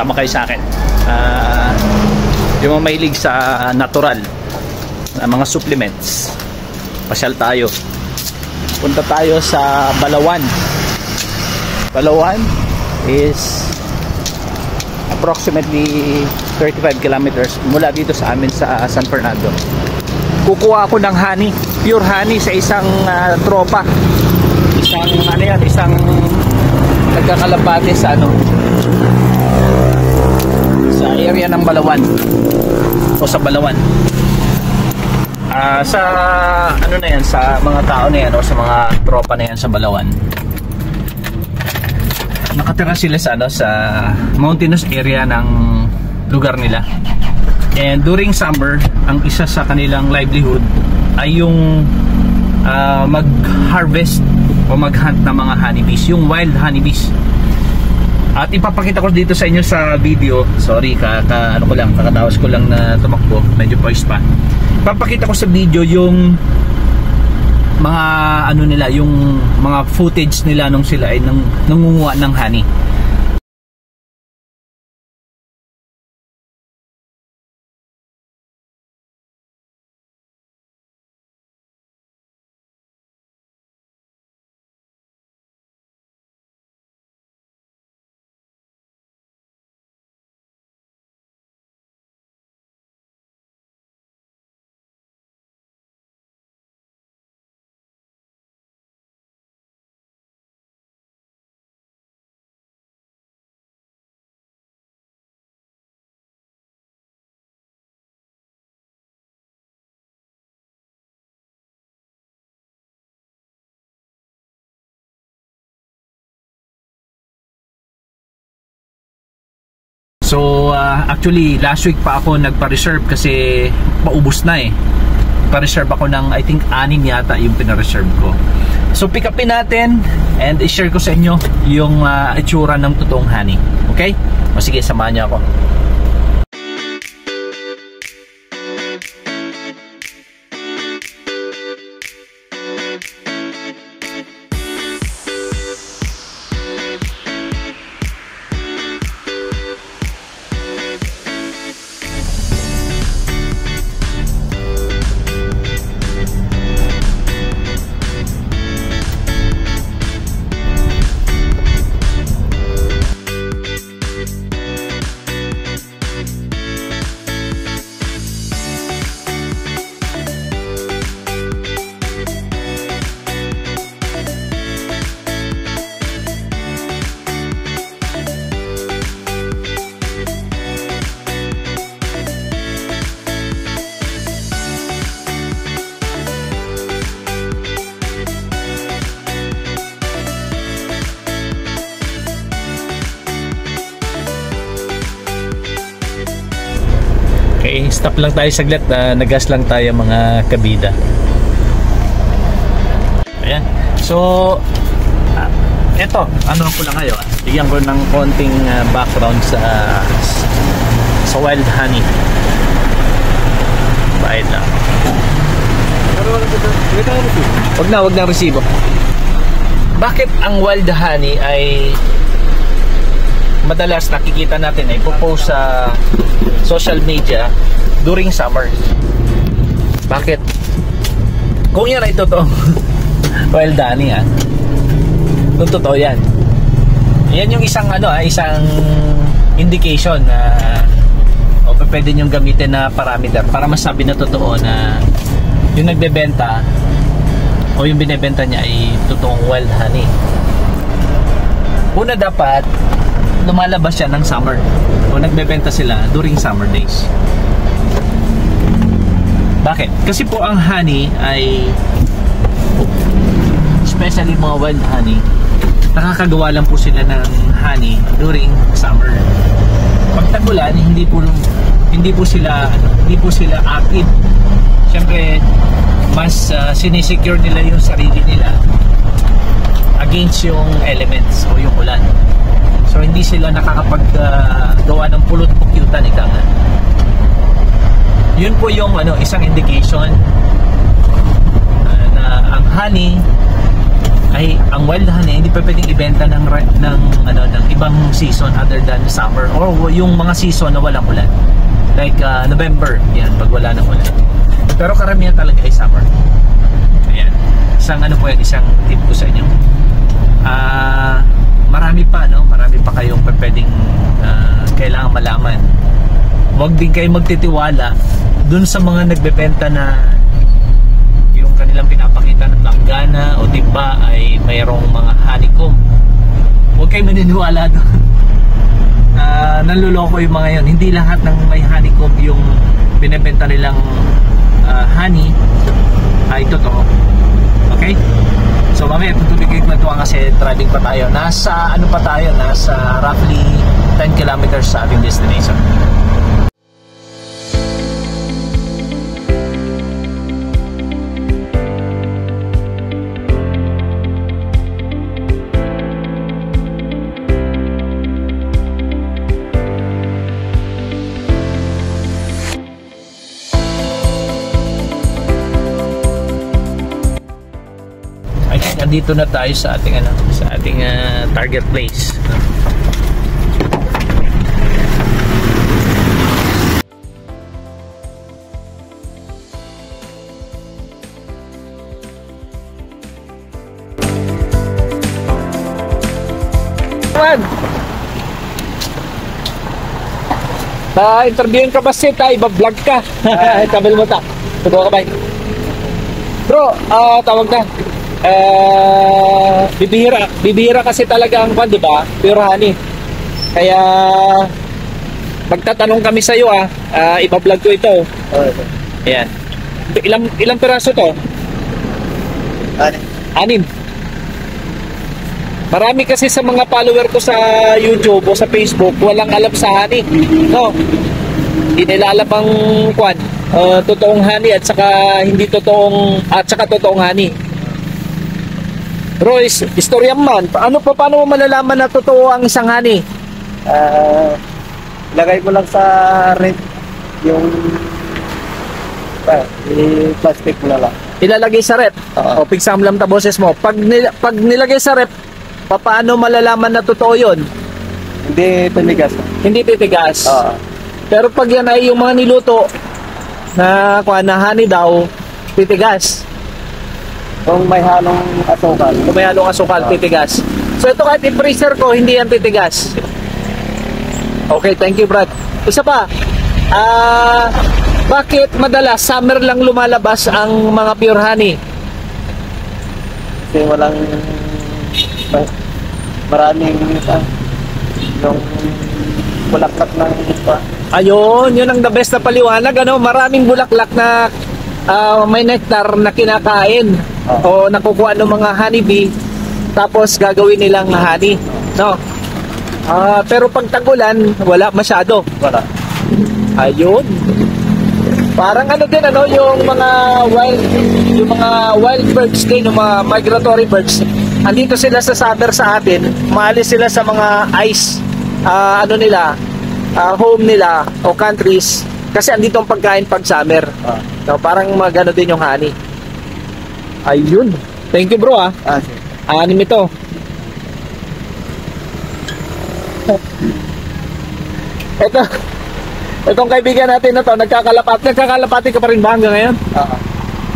sama kayo sa akin. Yung mga mahilig sa natural na mga supplements, pasyal tayo. Punta tayo sa Balawan. Balawan is approximately 35 kilometers mula dito sa amin sa San Fernando. Kukuha ako ng honey, pure honey sa isang tropa. Isang nagkakalapate sa sa area ng Balawan o sa Balawan. Sa na yan, sa mga tao na yan o sa mga tropa na yan sa Balawan, nakatira sila sa mountainous area ng lugar nila. And during summer, ang isa sa kanilang livelihood ay yung mag-harvest o mag-hunt ng mga honeybees, yung wild honeybees. At ipapakita ko dito sa inyo sa video. Sorry, kakatawas ko lang na tumakbo, medyo voice pa. Ipapakita ko sa video yung mga nila, yung mga footage nila nung sila ay nangunguha ng honey. So actually last week pa ako nagpa-reserve kasi paubos na eh. Pa-reserve ako ng I think 6 yata yung pina-reserve ko. So pick upin natin and i-share ko sa inyo yung itsura ng totoong honey. Okay? O sige, samahan niyo ako. Okay, stop lang tayo saglit. Nagas lang tayo mga kabida. Ayan. So, eto, ko lang kayo. Bigyan ko ng konting background sa wild honey. Bayad lang. Wag na resibo. Bakit ang wild honey ay madalas nakikita natin ay post sa social media during summer? Bakit? Kung yan ay totoo wild honey kung totoo yan yung isang isang indication na pwede nyong gamitin na parameter para masabi na totoo na yung nagbebenta o yung binebenta niya ay totoong wild honey. Una, dapat lumalabas siya ng summer o nagbebenta sila during summer days. Bakit? Kasi po ang honey ay, especially mga wild honey, nakakagawa lang po sila ng honey during summer. Pag tag-ulan, hindi po sila active. Siyempre, mas sinisecure nila yung sarili nila against yung elements o yung ulan. So hindi sila nakakapaggawa ng pulot-pukyutan, ika nga. Yun po yung isang indication na ang honey ay ang wild honey hindi pa pwedeng ibenta ng ibang season other than summer or yung mga season na walang ulan. Like November, yan, pag wala ng ulan. Pero karamihan talaga ay summer. Ayan. Isang tip ko sa inyo. Marami pa, no? Marami pa kayong pwedeng kailangan malaman. Huwag din kayo magtitiwala dun sa mga nagbebenta na yung kanilang pinapakita na langgana o timba ay mayroong mga honeycomb. Huwag kayo maniniwala doon. Nanluloko yung mga yon. Hindi lahat ng may honeycomb yung binebenta nilang honey ay totoo. Okay? So mamaya tutuloy kayo kwentuhan kasi driving pa tayo. Nasa roughly 10 kilometers sa ating destination. Dito na tayo sa ating target place. Interviewin ka ba sita? Iba-vlog ka. Tabel mo ta. Tutuwa ka ba? Bro, tawag na. Bibihira kasi talaga ang di ba? Pure honey. Kaya magtatanong kami sa iyo iba-vlog ko ito. Ayan. Ilang piraso to? 6. Marami kasi sa mga follower ko sa YouTube o sa Facebook walang alam sa honey. No. Hindi nila alam ang totoong honey at saka hindi totoong totoong honey. Royce, istorya man, paano mo malalaman na totoo ang isang honey? Lagay mo lang sa red yung plastic mo na lang. Ilalagay sa rep. O pigsam lang ta boses mo. Pag nilagay sa rep, paano malalaman na totoo 'yon? Hindi titigas. Hindi titigas. Pero pag yan ay yung mga niluto na honey daw, titigas. Kung may halong asukal. Titigas. So ito kahit i-freezer ko, hindi yan titigas. Okay, thank you Brad. Isa pa, bakit madalas summer lang lumalabas ang mga pure honey? Kasi maraming yung bulaklak ng Ayun, yun ang the best na paliwanag. Maraming bulaklak na may nectar na kinakain o nakukuha ng mga honeybee tapos gagawin nilang honey, no? Pero pag tagulan wala masyado. Ayun, parang din yung mga wild birds din, yung mga migratory birds, andito sila sa summer sa atin, maalis sila sa mga ice home nila o countries kasi andito ang pagkain pag summer. So, parang magano din yung honey. Ayun. Thank you bro Anim ito. Itong kaibigan natin na to, nagkakalapati ka pa rin ba hanggang ngayon?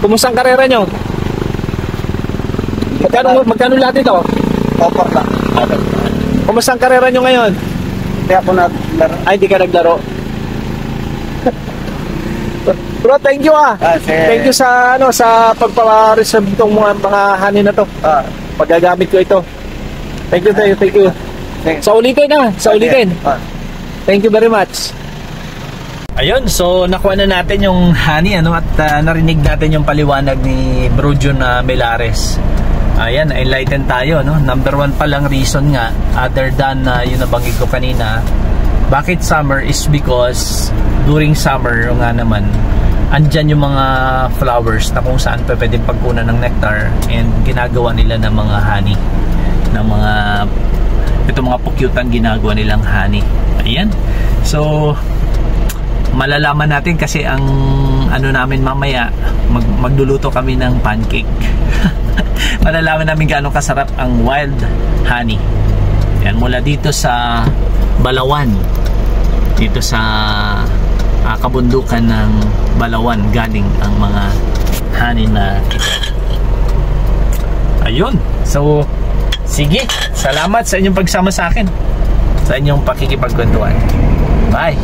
Kumusta ang karera nyo? Magkano lahat ito? Popor lang. Kumusta ang karera nyo ngayon? Hindi ako naglaro. Ay, hindi ka naglaro. Bro, thank you Thank you sa pagpa-reserve itong mga honey na to. Paggagamit ko ito. Thank you. Sa ulitin Thank you very much. Ayun, so nakuha na natin yung honey at narinig natin yung paliwanag ni Bro Jun Melares. Ayan, enlightened tayo, no? Number 1 pa lang reason nga, other than yung nabanggit ko kanina, bakit summer is because during summer nga naman andyan yung mga flowers na kung saan pa pwedeng pagkunan ng nectar and ginagawa nila ng mga honey, ng mga pukyutan ginagawa nilang honey. Ayan, so malalaman natin kasi ang namin mamaya magluluto kami ng pancake. malalaman namin gaano kasarap ang wild honey. Yan, mula dito sa Balawan, dito sa kabundukan ng Balawan galing ang mga honey na ito. Ayun, so sige, salamat sa inyong pagsama sa akin, sa inyong pakikipagkwentuhan. Bye.